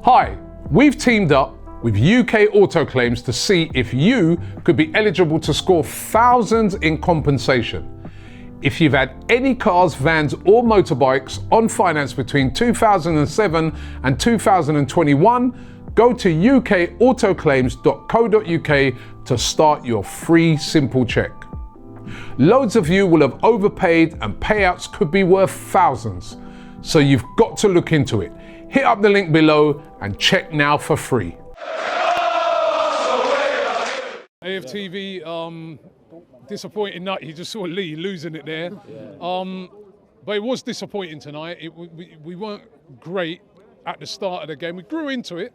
Hi, we've teamed up with UK Auto Claims to see if you could be eligible to score thousands in compensation. If you've had any cars, vans or motorbikes on finance between 2007 and 2021, go to ukautoclaims.co.uk to start your free simple check. Loads of you will have overpaid and payouts could be worth thousands, so you've got to look into it. Hit up the link below and check now for free. AFTV, disappointing night. You just saw Lee losing it there. But it was disappointing tonight. We weren't great at the start of the game. We grew into it.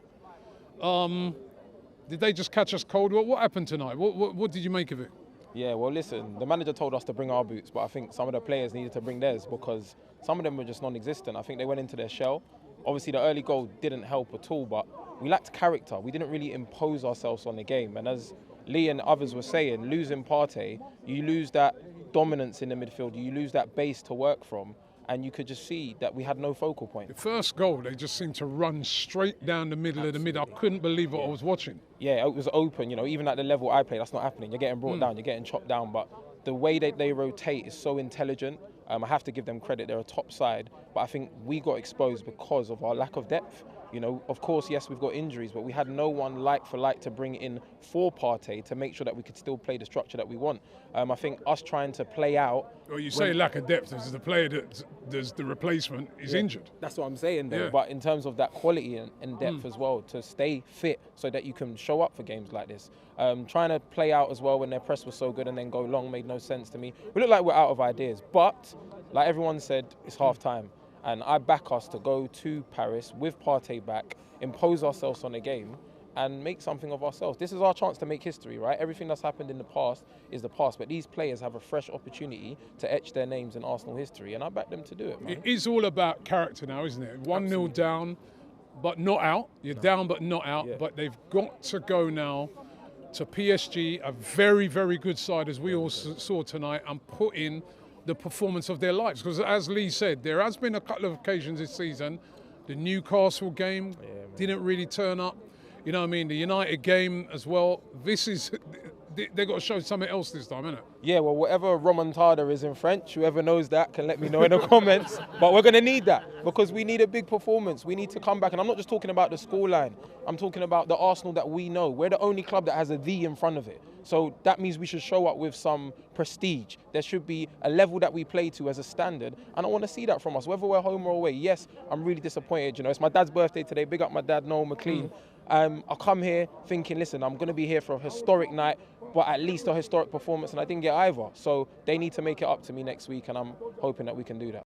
Did they just catch us cold? What happened tonight? What did you make of it? Yeah, well, listen, the manager told us to bring our boots, but I think some of the players needed to bring theirs because some of them were just non-existent. I think they went into their shell. Obviously, the early goal didn't help at all, but we lacked character. We didn't really impose ourselves on the game. And as Lee and others were saying, losing Partey, you lose that dominance in the midfield, you lose that base to work from, and you could just see that we had no focal point. The first goal, they just seemed to run straight down the middle of the middle. I couldn't believe what I was watching. Yeah, it was open, you know, even at the level I play, that's not happening. You're getting brought down, you're getting chopped down, but the way that they rotate is so intelligent. I have to give them credit, they're a top side, but I think we got exposed because of our lack of depth. You know, of course, yes, we've got injuries, but we had no one like for like to bring in for Partey to make sure that we could still play the structure that we want. I think us trying to play out... Well, you say lack of depth, as the player that does the replacement is injured. That's what I'm saying though, Yeah. But in terms of that quality and depth as well, to stay fit so that you can show up for games like this. Trying to play out as well when their press was so good and then go long made no sense to me. We look like we're out of ideas, but like everyone said, it's half time. And I back us to go to Paris with Partey back, impose ourselves on the game and make something of ourselves. This is our chance to make history, right? Everything that's happened in the past is the past, but these players have a fresh opportunity to etch their names in Arsenal history, and I back them to do it, man. It is all about character now, isn't it? 1-0 down, but not out. You're down, but not out. Yeah. But they've got to go now to PSG, a very, very good side, as we all saw tonight, and put in the performance of their lives. Because as Lee said, there has been a couple of occasions this season. The Newcastle game didn't really turn up. You know what I mean? The United game as well. This is, they've got to show something else this time, innit? Yeah, well, whatever remontada is in French, whoever knows that can let me know in the comments. But we're going to need that because we need a big performance. We need to come back. And I'm not just talking about the scoreline. I'm talking about the Arsenal that we know. We're the only club that has a "the" in front of it. So that means we should show up with some prestige. There should be a level that we play to as a standard. And I want to see that from us, whether we're home or away. Yes, I'm really disappointed. You know, it's my dad's birthday today. Big up my dad, Noel McLean. I come here thinking, listen, I'm going to be here for a historic night, but at least a historic performance, and I didn't get either. So they need to make it up to me next week, and I'm hoping that we can do that.